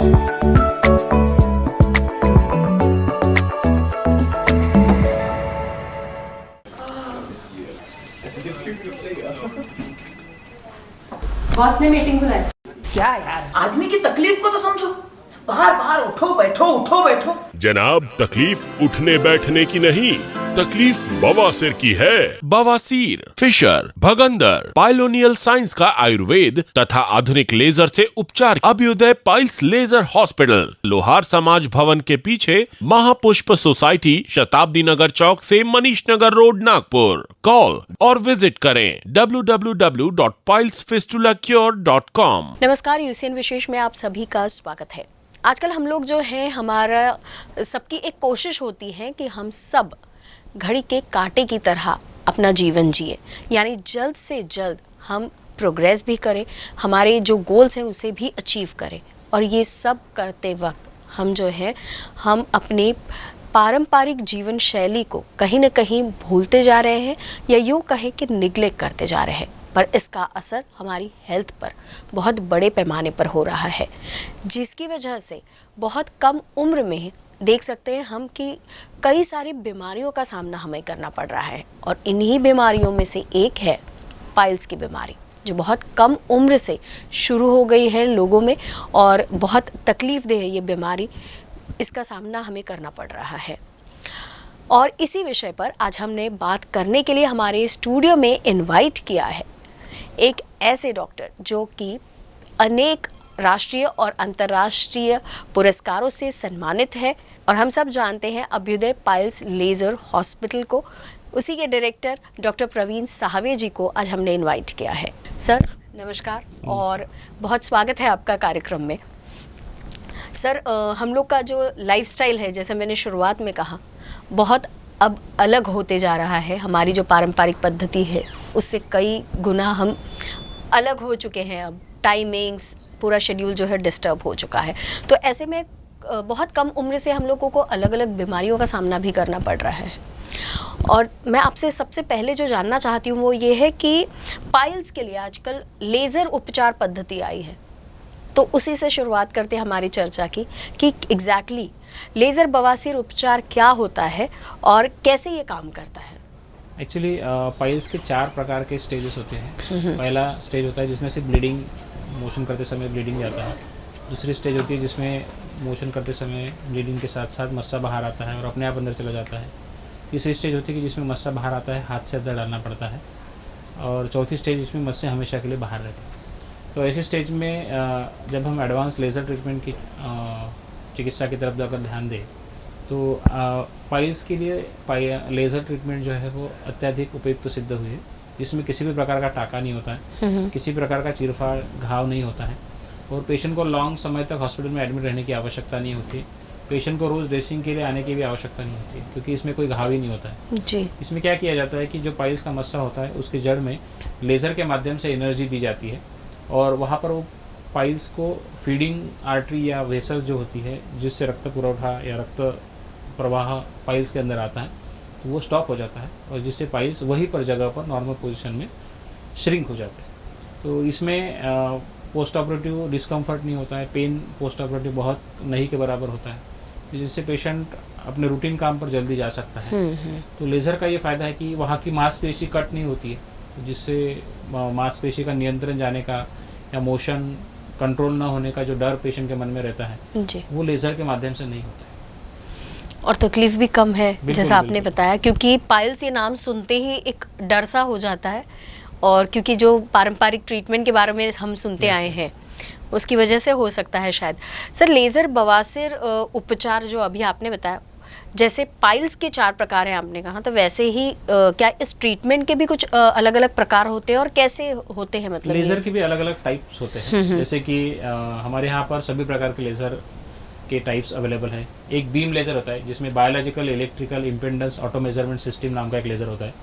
Boss ने meeting बुलाई। क्या यार, आदमी की तकलीफ को तो समझो। बाहर बाहर उठो बैठो उठो बैठो। जनाब, तकलीफ उठने बैठने की नहीं, तकलीफ बवासीर की है। बवासीर, फिशर, भगंदर, पाइलोनियल साइंस का आयुर्वेद तथा आधुनिक लेजर से उपचार। अभ्युदय पाइल्स लेजर हॉस्पिटल, लोहार समाज भवन के पीछे, महापुष्प सोसाइटी, शताब्दी नगर चौक से मनीष नगर रोड, नागपुर। कॉल और विजिट करें www.pilesfistulacure.com। नमस्कार, यूसीएन विशेष में आप सभी का स्वागत है। आजकल हम लोग जो है, हमारा सबकी एक कोशिश होती है कि हम सब घड़ी के कांटे की तरह अपना जीवन जिए, यानी जल्द से जल्द हम प्रोग्रेस भी करें, हमारे जो गोल्स हैं उसे भी अचीव करें। और ये सब करते वक्त हम जो है, हम अपनी पारंपरिक जीवन शैली को कहीं ना कहीं भूलते जा रहे हैं, या यूँ कहें कि निग्लेक्ट करते जा रहे हैं। पर इसका असर हमारी हेल्थ पर बहुत बड़े पैमाने पर हो रहा है, जिसकी वजह से बहुत कम उम्र में देख सकते हैं हम कि कई सारी बीमारियों का सामना हमें करना पड़ रहा है। और इन्हीं बीमारियों में से एक है पाइल्स की बीमारी, जो बहुत कम उम्र से शुरू हो गई है लोगों में और बहुत तकलीफ़देह है ये बीमारी। इसका सामना हमें करना पड़ रहा है। और इसी विषय पर आज हमने बात करने के लिए हमारे स्टूडियो में इनवाइट किया है एक ऐसे डॉक्टर जो कि अनेक राष्ट्रीय और अंतर्राष्ट्रीय पुरस्कारों से सम्मानित है। और हम सब जानते हैं अभ्युदय पाइल्स लेज़र हॉस्पिटल को, उसी के डायरेक्टर डॉक्टर प्रवीण साहवे जी को आज हमने इनवाइट किया है। सर नमस्कार और बहुत स्वागत है आपका कार्यक्रम में। सर, हम लोग का जो लाइफस्टाइल है, जैसे मैंने शुरुआत में कहा, बहुत अब अलग होते जा रहा है। हमारी जो पारंपरिक पद्धति है उससे कई गुना हम अलग हो चुके हैं। अब टाइमिंग्स, पूरा शेड्यूल जो है डिस्टर्ब हो चुका है। तो ऐसे में बहुत कम उम्र से हम लोगों को अलग अलग बीमारियों का सामना भी करना पड़ रहा है। और मैं आपसे सबसे पहले जो जानना चाहती हूँ वो ये है कि पाइल्स के लिए आजकल लेज़र उपचार पद्धति आई है, तो उसी से शुरुआत करते हैं हमारी चर्चा की कि एग्जैक्टली लेज़र बवासीर उपचार क्या होता है और कैसे ये काम करता है। एक्चुअली पाइल्स के 4 प्रकार के स्टेजेस होते हैं। पहला स्टेज होता है जिसमें से ब्लीडिंग, मोशन करते समय ब्लीडिंग जाता है। दूसरी स्टेज होती है जिसमें मोशन करते समय ब्लीडिंग के साथ साथ मस्सा बाहर आता है और अपने आप अंदर चला जाता है। तीसरी स्टेज होती है कि जिसमें मस्सा बाहर आता है, हाथ से अंदर डालना पड़ता है। और चौथी स्टेज जिसमें मस्से हमेशा के लिए बाहर रहते हैं। तो ऐसे स्टेज में जब हम एडवांस लेज़र ट्रीटमेंट की चिकित्सा की तरफ जाकर ध्यान दें तो पाइल्स के लिए लेज़र ट्रीटमेंट जो है वो अत्यधिक उपयुक्त सिद्ध हुई है, जिसमें किसी भी प्रकार का टाका नहीं होता है, किसी प्रकार का चीरफाड़ घाव नहीं होता है और पेशेंट को लॉन्ग समय तक हॉस्पिटल में एडमिट रहने की आवश्यकता नहीं होती। पेशेंट को रोज़ ड्रेसिंग के लिए आने की भी आवश्यकता नहीं होती, क्योंकि इसमें कोई घाव ही नहीं होता है जी। इसमें क्या किया जाता है कि जो पाइल्स का मस्सा होता है उसकी जड़ में लेज़र के माध्यम से एनर्जी दी जाती है और वहाँ पर वो पाइल्स को फीडिंग आर्टरी या वेसल जो होती है, जिससे रक्त पुरवठा या रक्त प्रवाह पाइल्स के अंदर आता है, तो वो स्टॉप हो जाता है और जिससे पाइल्स वहीं पर जगह पर नॉर्मल पोजीशन में श्रिंक हो जाते हैं। तो इसमें पोस्ट ऑपरेटिव डिस्कम्फर्ट नहीं होता है, पेन पोस्ट ऑपरेटिव बहुत नहीं के बराबर होता है, जिससे पेशेंट अपने रूटीन काम पर जल्दी जा सकता है। तो लेज़र का ये फ़ायदा है कि वहाँ की मांसपेशी कट नहीं होती है, जिससे मांसपेशी का नियंत्रण जाने का या मोशन कंट्रोल ना होने का जो डर पेशेंट के मन में रहता है जी, वो लेज़र के माध्यम से नहीं होता है। और तकलीफ भी कम है, जैसा आपने बताया, क्योंकि पाइल्स ये नाम सुनते ही एक डर सा हो जाता है। और क्योंकि जो पारंपरिक ट्रीटमेंट के बारे में हम सुनते आए हैं उसकी वजह से हो सकता है शायद। सर, लेज़र बवासीर उपचार जो अभी आपने बताया, जैसे पाइल्स के 4 प्रकार हैं आपने कहा, तो वैसे ही क्या इस ट्रीटमेंट के भी कुछ अलग अलग प्रकार होते हैं और कैसे होते हैं? मतलब लेज़र के भी अलग अलग टाइप्स होते हैं। जैसे कि हमारे यहाँ पर सभी प्रकार के लेज़र के टाइप्स अवेलेबल है। एक बीम लेज़र होता है जिसमें biological electrical impedance auto measurement system नाम का एक लेज़र होता है।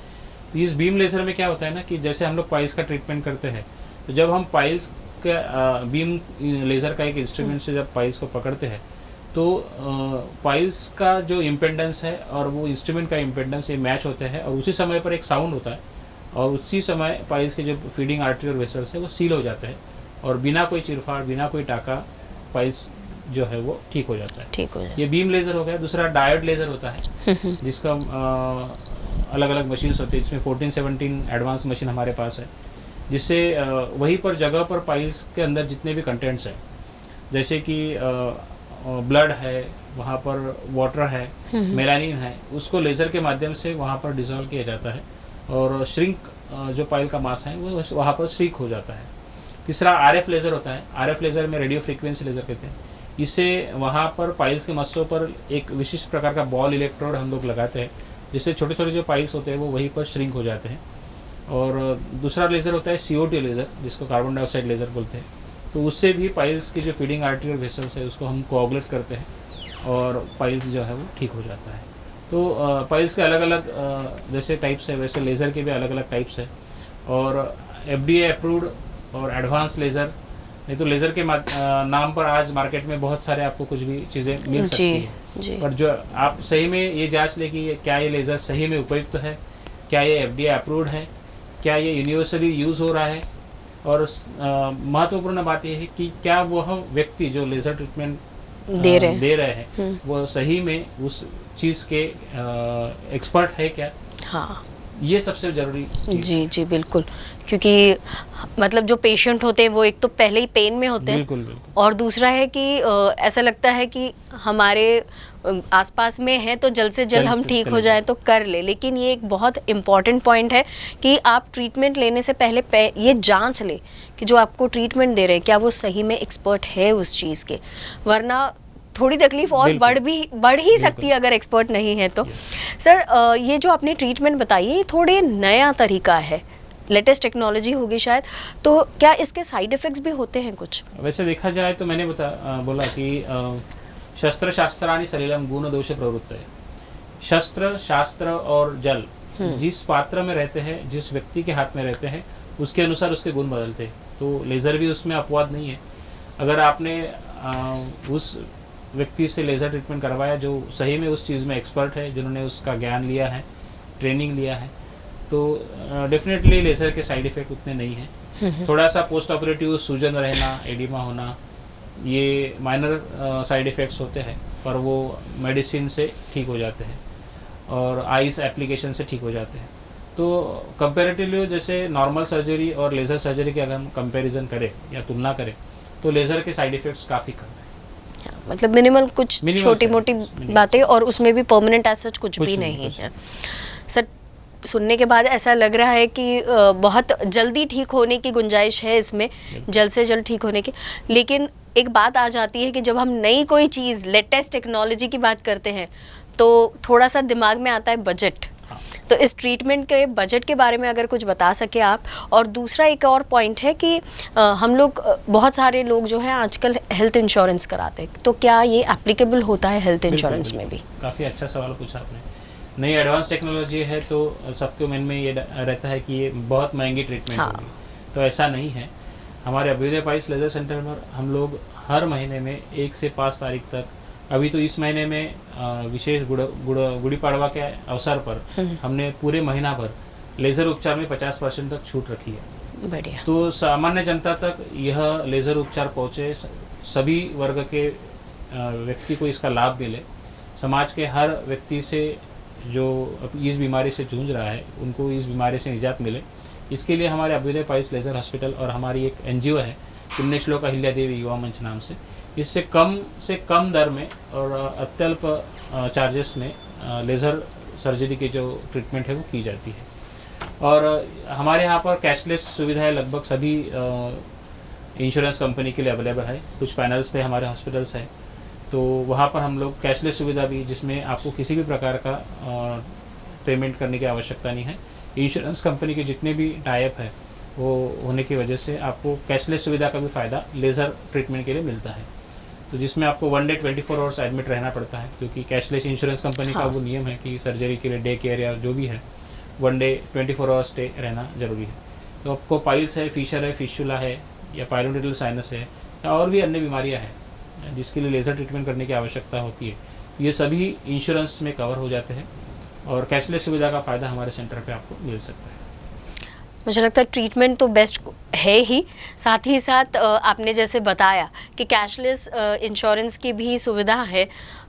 तो इस बीम लेज़र में क्या होता है ना कि जैसे हम लोग पाइल्स का ट्रीटमेंट करते हैं, तो जब हम पाइल्स का बीम लेज़र का एक इंस्ट्रूमेंट से जब पाइल्स को पकड़ते हैं तो पाइल्स का जो इम्पेडेंस है और वो इंस्ट्रूमेंट का इम्पेडेंस ये मैच होते हैं और उसी समय पर एक साउंड होता है और उसी समय पाइल्स के जो फीडिंग आर्टरी और वेसल्स है वो सील हो जाते हैं और बिना कोई चिरफाड़, बिना कोई टाका पाइल्स जो है वो ठीक हो जाता है। ठीक हो जाए। ये बीम लेज़र हो गया। दूसरा डायोड लेज़र होता है जिसका अलग अलग मशीन्स होती है, जिसमें 14-17 एडवांस मशीन हमारे पास है, जिससे वहीं पर जगह पर पाइल्स के अंदर जितने भी कंटेंट्स हैं, जैसे कि ब्लड है, वहाँ पर वाटर है, मेलानिन है, उसको लेज़र के माध्यम से वहाँ पर डिज़ोल्व किया जाता है और श्रिंक जो पाइल का मास है वो वहाँ पर श्रिंक हो जाता है। तीसरा RF लेज़र होता है। RF लेज़र में रेडियो फ्रीक्वेंसी लेज़र कहते हैं। इससे वहाँ पर पाइल्स के मस्सों पर एक विशिष्ट प्रकार का बॉल इलेक्ट्रोड हम लोग लगाते हैं, जिससे छोटे छोटे जो पाइल्स होते हैं वो वहीं पर श्रिंक हो जाते हैं। और दूसरा लेज़र होता है CO2 लेज़र, जिसको कार्बन डाइऑक्साइड लेज़र बोलते हैं। तो उससे भी पाइल्स की जो फीडिंग आर्टरी और वेसल्स है उसको हम कोआगुलेट करते हैं और पाइल्स जो है वो ठीक हो जाता है। तो पाइल्स के अलग अलग जैसे टाइप्स है, वैसे लेज़र के भी अलग अलग टाइप्स है। और FDA अप्रूव्ड और एडवांस लेज़र, नहीं तो लेज़र के नाम पर आज मार्केट में बहुत सारे आपको कुछ भी चीज़ें मिल सकती हैं, पर जो आप सही में ये जांच लें कि क्या ये लेज़र सही में उपयुक्त है, क्या ये FDA अप्रूव्ड है, क्या ये यूनिवर्सली यूज़ हो रहा है, और महत्वपूर्ण बात यह है कि क्या वह व्यक्ति जो लेज़र ट्रीटमेंट दे रहे हैं वो सही में उस चीज़ के एक्सपर्ट है क्या। हाँ, ये सबसे ज़रूरी चीज़। जी जी बिल्कुल, क्योंकि मतलब जो पेशेंट होते हैं वो एक तो पहले ही पेन में होते हैं, बिल्कुल बिल्कुल, और दूसरा है कि ऐसा लगता है कि हमारे आसपास में है तो जल्द से जल्द हम ठीक हो जाए तो कर ले। लेकिन ये एक बहुत इम्पॉर्टेंट पॉइंट है कि आप ट्रीटमेंट लेने से पहले ये जांच ले कि जो आपको ट्रीटमेंट दे रहे हैं क्या वो सही में एक्सपर्ट है उस चीज़ के, वरना थोड़ी तकलीफ और बढ़ ही सकती है अगर एक्सपर्ट नहीं है तो। सर ये जो आपने ट्रीटमेंट बताई है थोड़े नया तरीका है, लेटेस्ट टेक्नोलॉजी होगी शायद, तो क्या इसके साइड इफ़ेक्ट्स भी होते हैं कुछ? वैसे देखा जाए तो मैंने बोला कि शस्त्र शास्त्राणि सलिलम गुण दोष प्रवृत्त है। शस्त्र, शास्त्र और जल जिस पात्र में रहते हैं, जिस व्यक्ति के हाथ में रहते हैं, उसके अनुसार उसके गुण बदलते हैं। तो लेज़र भी उसमें अपवाद नहीं है। अगर आपने उस व्यक्ति से लेज़र ट्रीटमेंट करवाया जो सही में उस चीज़ में एक्सपर्ट है, जिन्होंने उसका ज्ञान लिया है, ट्रेनिंग लिया है, तो डेफिनेटली लेज़र के साइड इफ़ेक्ट उतने नहीं हैं। थोड़ा सा पोस्ट ऑपरेटिव सूजन रहना, एडिमा होना, ये माइनर साइड इफ़ेक्ट्स होते हैं, पर वो मेडिसिन से ठीक हो जाते हैं और आइस एप्लीकेशन से ठीक हो जाते हैं। तो कंपैरेटिवली जैसे नॉर्मल सर्जरी और लेज़र सर्जरी के अगर हम कंपैरिजन करें या तुलना करें तो लेज़र के साइड इफ़ेक्ट्स काफ़ी कम है। मतलब मिनिमल कुछ छोटी मोटी बातें, और उसमें भी परमानेंट ऐसा कुछ भी नहीं है। सर सुनने के बाद ऐसा लग रहा है कि बहुत जल्दी ठीक होने की गुंजाइश है इसमें, जल्द से जल्द ठीक होने की। लेकिन एक बात आ जाती है कि जब हम नई कोई चीज़, लेटेस्ट टेक्नोलॉजी की बात करते हैं तो थोड़ा सा दिमाग में आता है बजट। तो इस ट्रीटमेंट के बजट के बारे में अगर कुछ बता सके आप। और दूसरा एक और पॉइंट है कि हम लोग, बहुत सारे लोग जो हैं आजकल हेल्थ इंश्योरेंस कराते हैं, तो क्या ये एप्लीकेबल होता है हेल्थ इंश्योरेंस में भी? काफ़ी अच्छा सवाल पूछा आपने। नई एडवांस टेक्नोलॉजी है तो सबके मन में ये रहता है कि ये बहुत महंगी ट्रीटमेंट होगी, तो ऐसा नहीं है। हमारे अभ्युदय पाइल्स लेज़र सेंटर पर हम लोग हर महीने में 1 से 5 तारीख तक, अभी तो इस महीने में विशेष गुड़ी पाड़वा के अवसर पर हमने पूरे महीना भर लेज़र उपचार में 50% तक छूट रखी है। बढ़िया। तो सामान्य जनता तक यह लेज़र उपचार पहुँचे, सभी वर्ग के व्यक्ति को इसका लाभ मिले, समाज के हर व्यक्ति से जो इस बीमारी से जूझ रहा है उनको इस बीमारी से निजात मिले, इसके लिए हमारे अभ्युदय पाइल्स लेज़र हॉस्पिटल और हमारी एक NGO है पुण्यश्लोक अहिल्या देवी युवा मंच नाम से इससे कम दर में और अत्यल्प चार्जेस में लेज़र सर्जरी की जो ट्रीटमेंट है वो की जाती है। और हमारे यहाँ पर कैशलेस सुविधाएं लगभग सभी इंश्योरेंस कंपनी के लिए अवेलेबल है। कुछ पैनल्स पे हमारे हॉस्पिटल्स हैं, तो वहाँ पर हम लोग कैशलेस सुविधा भी, जिसमें आपको किसी भी प्रकार का पेमेंट करने की आवश्यकता नहीं है। इंश्योरेंस कंपनी के जितने भी टाइप है वो होने की वजह से आपको कैशलेस सुविधा का भी फ़ायदा लेज़र ट्रीटमेंट के लिए मिलता है। तो जिसमें आपको 1 डे 24 आवर्स एडमिट रहना पड़ता है, क्योंकि कैशलेस इंश्योरेंस कंपनी का वो नियम है कि सर्जरी के लिए डे केयर या जो भी है 1 डे 24 आवर्स स्टे रहना ज़रूरी है। तो आपको पाइल्स है, फिशर है, फिशुला है या पायलोनेटल साइनस है या और भी अन्य बीमारियाँ हैं जिसके लिए लेज़र ट्रीटमेंट करने की आवश्यकता होती है, ये सभी इंश्योरेंस में कवर हो जाते हैं और कैशलेस सुविधा का फ़ायदा हमारे सेंटर पे आपको मिल सकता है। मुझे लगता है ट्रीटमेंट तो बेस्ट है ही, साथ ही साथ आपने जैसे बताया कि कैशलेस इंश्योरेंस की भी सुविधा है,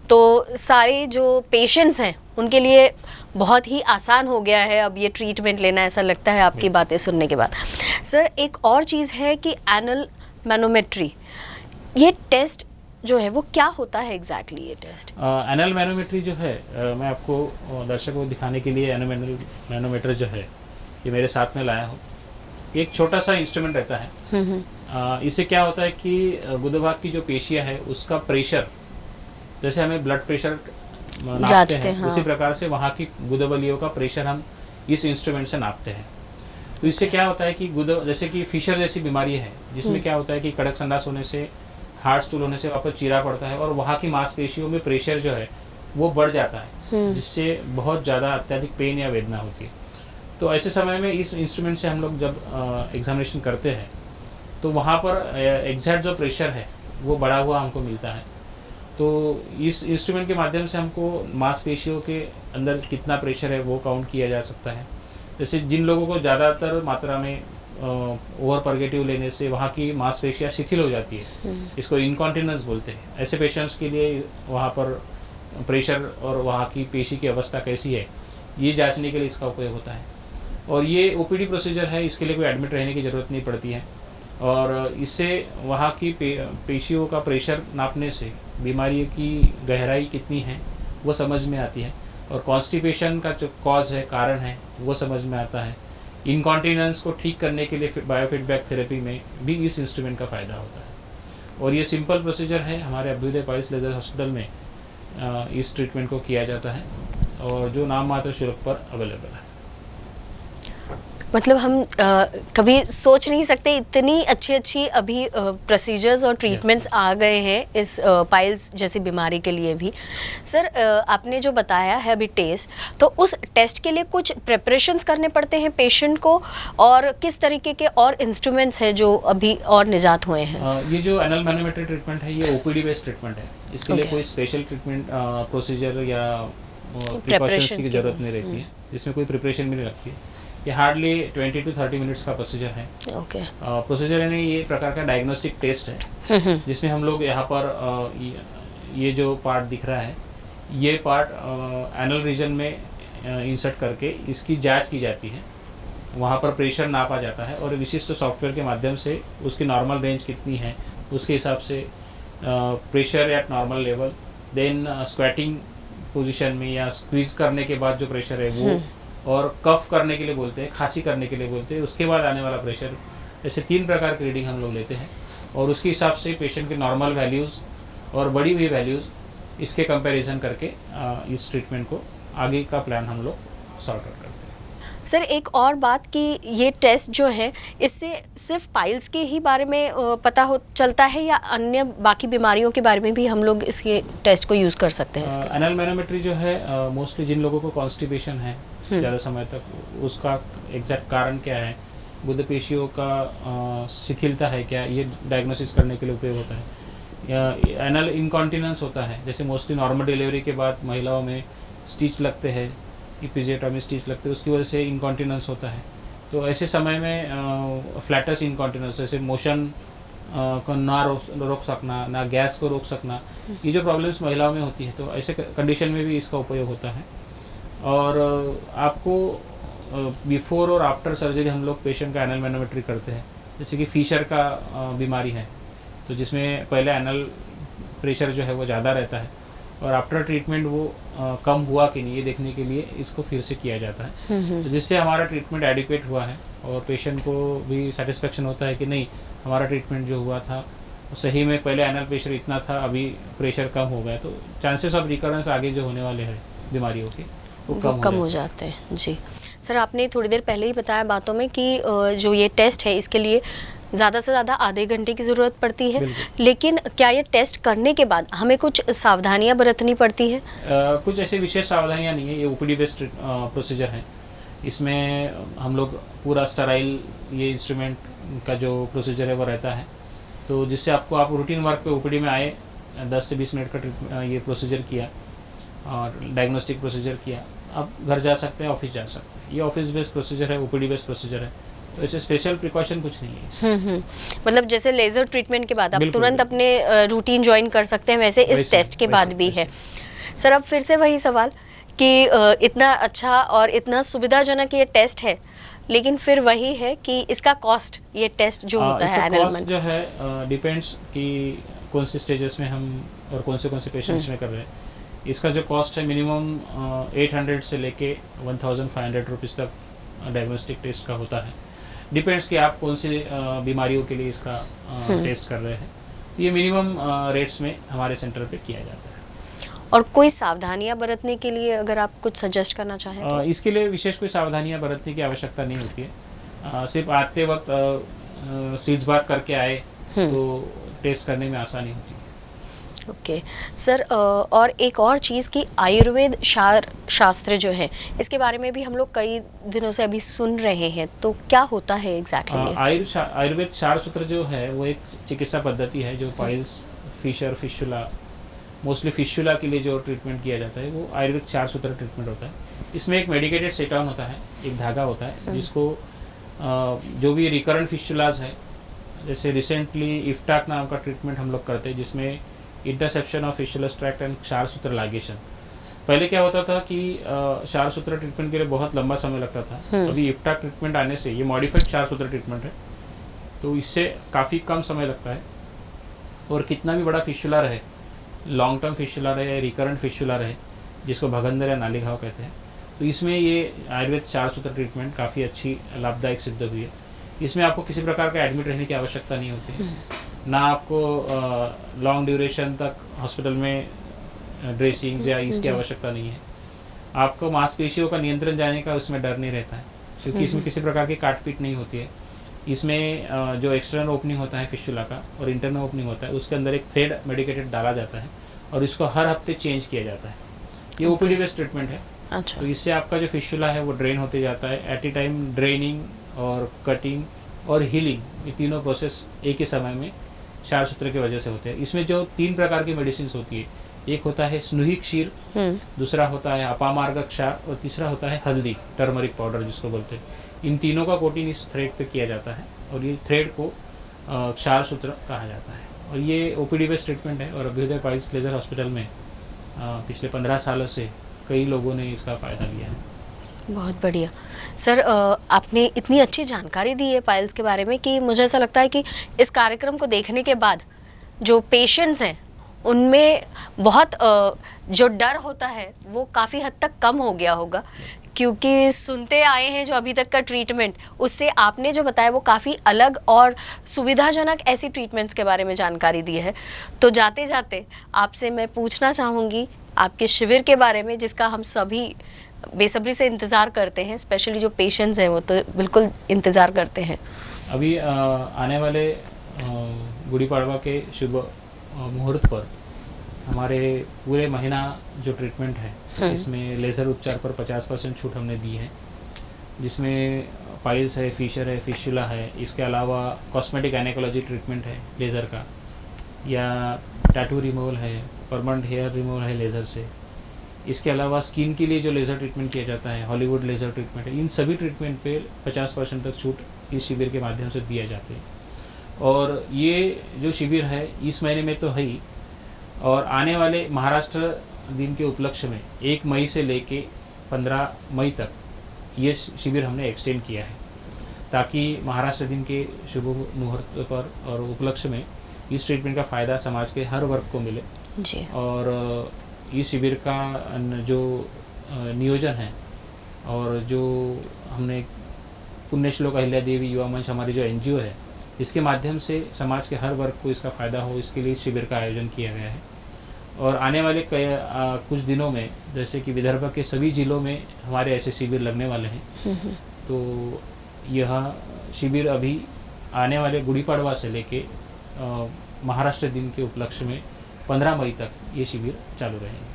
तो सारे जो पेशेंट्स हैं उनके लिए बहुत ही आसान हो गया है अब ये ट्रीटमेंट लेना, ऐसा लगता है आपकी बातें सुनने के बाद। सर एक और चीज़ है कि एनल मैनोमेट्री, ये टेस्ट जो है वो क्या होता है एग्जैक्टली ये टेस्ट? एनल मैनोमेट्री जो है मैं आपको दर्शकों को दिखाने के लिए एनल मैनोमीटर जो है ये मेरे साथ में लाया हूँ। एक छोटा सा इंस्ट्रूमेंट रहता है। इससे क्या होता है कि गुदा भाग की जो पेशियाँ है उसका प्रेशर, जैसे हमें ब्लड प्रेशर नापते हैं, हाँ। उसी प्रकार से वहाँ की गुदबलियों का प्रेशर हम इस इंस्ट्रूमेंट से नापते हैं। तो इससे क्या होता है कि जैसे कि फिशर जैसी बीमारी है जिसमें क्या होता है कि कड़क संडास होने से, हार्ड स्टूल होने से वहाँ पर चीरा पड़ता है और वहाँ की मांसपेशियों में प्रेशर जो है वो बढ़ जाता है, जिससे बहुत ज़्यादा अत्यधिक पेन या वेदना होती है। तो ऐसे समय में इस इंस्ट्रूमेंट से हम लोग जब एग्जामिनेशन करते हैं तो वहाँ पर एग्जैक्ट जो प्रेशर है वो बढ़ा हुआ हमको मिलता है। तो इस इंस्ट्रूमेंट के माध्यम से हमको मांसपेशियों के अंदर कितना प्रेशर है वो काउंट किया जा सकता है। जैसे जिन लोगों को ज़्यादातर मात्रा में ओवर परगेटिव लेने से वहाँ की मांसपेशियाँ शिथिल हो जाती है, इसको इनकॉन्टिनेंस बोलते हैं, ऐसे पेशेंट्स के लिए वहाँ पर प्रेशर और वहाँ की पेशी की अवस्था कैसी है ये जांचने के लिए इसका उपयोग होता है। और ये ओपीडी प्रोसीजर है, इसके लिए कोई एडमिट रहने की ज़रूरत नहीं पड़ती है और इससे वहाँ की पेशियों का प्रेशर नापने से बीमारी की गहराई कितनी है वो समझ में आती है और कॉन्स्टिपेशन का जो कॉज है, कारण है, वो समझ में आता है। इनकॉन्टिनेंस को ठीक करने के लिए बायोफीडबैक थेरेपी में भी इस इंस्ट्रूमेंट का फ़ायदा होता है और ये सिंपल प्रोसीजर है। हमारे अभ्युदय पाइल्स लेजर हॉस्पिटल में इस ट्रीटमेंट को किया जाता है और जो नाम मात्र शुल्क पर अवेलेबल है। मतलब हम कभी सोच नहीं सकते इतनी अच्छी अभी प्रोसीजर्स और ट्रीटमेंट्स आ गए हैं इस पाइल्स जैसी बीमारी के लिए भी। सर आपने जो बताया है अभी टेस्ट, तो उस टेस्ट के लिए कुछ प्रिपरेशंस करने पड़ते हैं पेशेंट को और किस तरीके के और इंस्ट्रूमेंट्स हैं जो अभी और निजात हुए हैं? ये जो एनल मैनोमेट्री ट्रीटमेंट है ये ओपीडी बेस्ड ट्रीटमेंट है। इसके लिए कोई स्पेशल ट्रीटमेंट प्रोसीजर या प्रिकॉशंस की ज़रूरत नहीं रहती है, जिसमें कोई प्रिपरेशन भी नहीं लगती है। ये हार्डली 20 to 30 मिनट्स का प्रोसीजर है। प्रोसीजर यानी ये प्रकार का डायग्नोस्टिक टेस्ट है जिसमें हम लोग यहाँ पर ये जो पार्ट दिख रहा है ये पार्ट एनल रीजन में इंसर्ट करके इसकी जांच की जाती है। वहाँ पर प्रेशर नापा जाता है और विशिष्ट सॉफ्टवेयर के माध्यम से उसकी नॉर्मल रेंज कितनी है उसके हिसाब से pressure at normal level, then squatting position में या स्क्वीज करने के बाद जो प्रेशर है वो, और कफ करने के लिए बोलते हैं, खांसी करने के लिए बोलते हैं, उसके बाद आने वाला प्रेशर, ऐसे 3 प्रकार की रीडिंग हम लोग लेते हैं और उसके हिसाब से पेशेंट के नॉर्मल वैल्यूज़ और बढ़ी हुई वैल्यूज़ इसके कंपैरिजन करके इस ट्रीटमेंट को आगे का प्लान हम लोग सॉर्ट आउट करते हैं। सर एक और बात कि ये टेस्ट जो है इससे सिर्फ पाइल्स के ही बारे में पता हो चलता है या अन्य बाकी बीमारियों के बारे में भी हम लोग इसके टेस्ट को यूज़ कर सकते हैं? एनल मैनोमेट्री जो है मोस्टली जिन लोगों को कॉन्स्टिपेशन है ज़्यादा समय तक, उसका एग्जैक्ट कारण क्या है, गुदा पेशियों का शिथिलता है क्या, ये डायग्नोसिस करने के लिए उपयोग होता है। या एनल इनकॉन्टिनेंस होता है, जैसे मोस्टली नॉर्मल डिलीवरी के बाद महिलाओं में स्टिच लगते हैं, इपिजियोटॉमी स्टिच लगते हैं, उसकी वजह से इनकॉन्टिनेंस होता है। तो ऐसे समय में फ्लैटस इनकॉन्टिनेंस, जैसे मोशन को ना रोक सकना, ना गैस को रोक सकना, ये जो प्रॉब्लम्स महिलाओं में होती है, तो ऐसे कंडीशन में भी इसका उपयोग होता है। और आपको बिफोर और आफ्टर सर्जरी हम लोग पेशेंट का एनल मैनोमेट्री करते हैं। जैसे कि फिशर का बीमारी है तो जिसमें पहले एनल प्रेशर जो है वो ज़्यादा रहता है और आफ्टर ट्रीटमेंट वो कम हुआ कि नहीं ये देखने के लिए इसको फिर से किया जाता है, तो जिससे हमारा ट्रीटमेंट एडिक्वेट हुआ है और पेशेंट को भी सेटिस्फेक्शन होता है कि नहीं हमारा ट्रीटमेंट जो हुआ था सही में, पहले एनल प्रेशर इतना था अभी प्रेशर कम हो गया, तो चांसेस ऑफ रिकरेंस आगे जो होने वाले हैं बीमारियों के वो कम हो जाते हैं। जी सर, आपने थोड़ी देर पहले ही बताया बातों में कि जो ये टेस्ट है इसके लिए ज़्यादा से ज़्यादा आधे घंटे की ज़रूरत पड़ती है, लेकिन क्या ये टेस्ट करने के बाद हमें कुछ सावधानियां बरतनी पड़ती है? कुछ ऐसे विशेष सावधानियां नहीं है, ये ओपीडी बेस्ड प्रोसीजर है। इसमें हम लोग पूरा स्टराइल ये इंस्ट्रूमेंट का जो प्रोसीजर है वो रहता है, तो जिससे आप रूटीन वर्क पे ओपीडी में आए 10 से 20 मिनट का ये प्रोसीजर किया और डायग्नोस्टिक प्रोसीजर किया, आप घर जा सकते हैं, ऑफिस जा सकते हैं। ये ऑफिस बेस्ड प्रोसीजर है, ओपीडी बेस्ड प्रोसीजर है तो ऐसे स्पेशल प्रिकॉशन कुछ नहीं है इसमें। मतलब जैसे लेजर ट्रीटमेंट के बाद आप बिल्कुल, तुरंत अपने रूटीन ज्वाइन कर सकते हैं, वैसे इस वैसे, टेस्ट के बाद वैसे, भी है। वैसे। सर अब फिर से वही सवाल कि इतना अच्छा और इतना सुविधाजनक ये टेस्ट है, लेकिन फिर वही है कि इसका कॉस्ट, ये टेस्ट जो होता है कॉस्ट एनलमेंट, जो है डिपेंड्स कि कौन से स्टेजेस में हम और कौन से पेशेंट्स में कर रहे हैं। इसका जो कॉस्ट है मिनिमम 800 से लेके 1500 रुपीज़ तक डायग्नोस्टिक टेस्ट का होता है। डिपेंड्स कि आप कौन से बीमारियों के लिए इसका टेस्ट कर रहे हैं। तो ये मिनिमम रेट्स में हमारे सेंटर पे किया जाता है। और कोई सावधानियां बरतने के लिए अगर आप कुछ सजेस्ट करना चाहें तो? इसके लिए विशेष कोई सावधानियां बरतने की आवश्यकता नहीं होती है। सिर्फ आते वक्त सीड्स बात करके आए तो टेस्ट करने में आसानी होती है। ओके सर, और एक और चीज़ कि आयुर्वेद शास्त्र जो है, इसके बारे में भी हम लोग कई दिनों से अभी सुन रहे हैं, तो क्या होता है एग्जैक्टली? आयुर्वेद क्षार सूत्र जो है वो एक चिकित्सा पद्धति है जो piles, fissure, fistula, mostly fistula के लिए जो ट्रीटमेंट किया जाता है वो आयुर्वेद क्षार सूत्र ट्रीटमेंट होता है। इसमें एक मेडिकेटेड सेटाउन होता है, एक धागा होता है जिसको जो भी रिकरेंट फिशुलाज है, जैसे रिसेंटली इफ्टाक नाम का ट्रीटमेंट हम लोग करते हैं जिसमें इंटरसेप्शन ऑफ फिशुलस ट्रैक्ट एंड क्षार सूत्र लाइगेशन। पहले क्या होता था कि क्षार सूत्र ट्रीटमेंट के लिए बहुत लंबा समय लगता था। अभी इफ्टाक ट्रीटमेंट आने से, ये मॉडिफाइड क्षार सूत्र ट्रीटमेंट है, तो इससे काफ़ी कम समय लगता है। और कितना भी बड़ा फिशुला रहे, लॉन्ग टर्म फिशुला रहे, रिकरेंट फिशुला रहे, जिसको भगंदर या नाली घाव कहते हैं, तो इसमें ये आयुर्वेद क्षार सूत्र ट्रीटमेंट काफ़ी अच्छी लाभदायक सिद्ध हुई है। इसमें आपको किसी प्रकार का एडमिट रहने की आवश्यकता नहीं होती है, ना आपको लॉन्ग ड्यूरेशन तक हॉस्पिटल में ड्रेसिंग या इसकी आवश्यकता नहीं है। आपको मांसपेशियों का नियंत्रण जाने का उसमें डर नहीं रहता है, क्योंकि इसमें किसी प्रकार की काटपीट नहीं होती है। इसमें जो एक्सटर्नल ओपनिंग होता है फिशुला का और इंटरनल ओपनिंग होता है, उसके अंदर एक थ्रेड मेडिकेटेड डाला जाता है और इसको हर हफ्ते चेंज किया जाता है। ये ओपीडी बेस्ड ट्रीटमेंट है। अच्छा। तो इससे आपका जो फिशुला है वो ड्रेन होते जाता है। एट ए टाइम ड्रेनिंग और कटिंग और हीलिंग, ये तीनों प्रोसेस एक ही समय में क्षार सूत्र की वजह से होते हैं। इसमें जो 3 प्रकार की मेडिसिन होती है, एक होता है स्नुही क्षीर, दूसरा होता है अपामार्ग क्षार और तीसरा होता है हल्दी, टर्मरिक पाउडर जिसको बोलते हैं। इन तीनों का कोटिंग इस थ्रेड पे किया जाता है और ये थ्रेड को क्षार सूत्र कहा जाता है। और ये ओपीडी बेस्ड ट्रीटमेंट है और अभ्युदय पाइल्स लेजर हॉस्पिटल में पिछले 15 सालों से कई लोगों ने इसका फ़ायदा लिया है। बहुत बढ़िया सर, आपने इतनी अच्छी जानकारी दी है पाइल्स के बारे में कि मुझे ऐसा लगता है कि इस कार्यक्रम को देखने के बाद जो पेशेंट्स हैं उनमें बहुत जो डर होता है वो काफ़ी हद तक कम हो गया होगा, क्योंकि सुनते आए हैं जो अभी तक का ट्रीटमेंट, उससे आपने जो बताया वो काफ़ी अलग और सुविधाजनक ऐसी ट्रीटमेंट्स के बारे में जानकारी दी है। तो जाते जाते आपसे मैं पूछना चाहूँगी आपके शिविर के बारे में, जिसका हम सभी बेसब्री से इंतज़ार करते हैं, स्पेशली जो पेशेंट्स हैं वो तो बिल्कुल इंतज़ार करते हैं। अभी आने वाले गुड़ी पाड़वा के शुभ मुहूर्त पर हमारे पूरे महीना जो ट्रीटमेंट है, इसमें लेज़र उपचार पर 50% छूट हमने दी है, जिसमें पाइल्स है, फिशर है, फिशुला है। इसके अलावा कॉस्मेटिक गायनेकोलॉजी ट्रीटमेंट है लेज़र का, या टैटू रिमूवल है, परमानेंट हेयर रिमूवल है लेज़र से। इसके अलावा स्किन के लिए जो लेज़र ट्रीटमेंट किया जाता है, हॉलीवुड लेज़र ट्रीटमेंट है, इन सभी ट्रीटमेंट पे 50% तक छूट इस शिविर के माध्यम से दिया जाते हैं। और ये जो शिविर है इस महीने में तो है ही, और आने वाले महाराष्ट्र दिन के उपलक्ष्य में 1 मई से लेके 15 मई तक ये शिविर हमने एक्सटेंड किया है, ताकि महाराष्ट्र दिन के शुभ मुहूर्त पर और उपलक्ष्य में इस ट्रीटमेंट का फ़ायदा समाज के हर वर्ग को मिले जी। और इस शिविर का जो नियोजन है और जो हमने पुण्यश्लोक अहिल्या देवी युवा मंच, हमारी जो NGO है, इसके माध्यम से समाज के हर वर्ग को इसका फ़ायदा हो, इसके लिए शिविर का आयोजन किया गया है। और आने वाले कुछ दिनों में, जैसे कि विदर्भ के सभी जिलों में हमारे ऐसे शिविर लगने वाले हैं, तो यह शिविर अभी आने वाले गुड़ी पाड़वा से लेके महाराष्ट्र दिन के उपलक्ष्य में 15 मई तक ये शिविर चालू रहेंगे।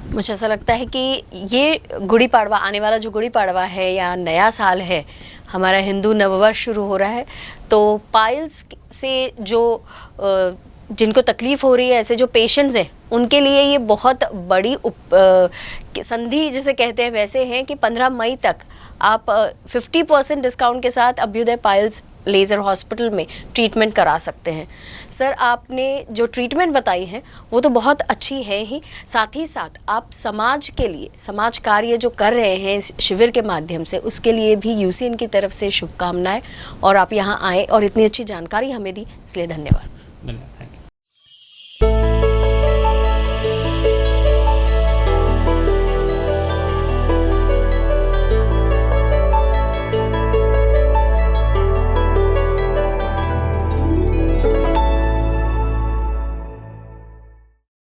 मुझे ऐसा लगता है कि ये गुड़ी पाड़वा, आने वाला जो गुड़ी पाड़वा है या नया साल है, हमारा हिंदू नववर्ष शुरू हो रहा है, तो पाइल्स से जो जिनको तकलीफ़ हो रही है, ऐसे जो पेशेंट्स हैं उनके लिए ये बहुत बड़ी संधि जिसे कहते हैं वैसे हैं कि 15 मई तक आप 50% डिस्काउंट के साथ अभ्युदय पाइल्स लेज़र हॉस्पिटल में ट्रीटमेंट करा सकते हैं। सर, आपने जो ट्रीटमेंट बताई है वो तो बहुत अच्छी है ही, साथ ही साथ आप समाज के लिए समाज कार्य जो कर रहे हैं इस शिविर के माध्यम से, उसके लिए भी यूसीएन की तरफ से शुभकामनाएं। और आप यहाँ आए और इतनी अच्छी जानकारी हमें दी, इसलिए धन्यवाद। धन्यवाद।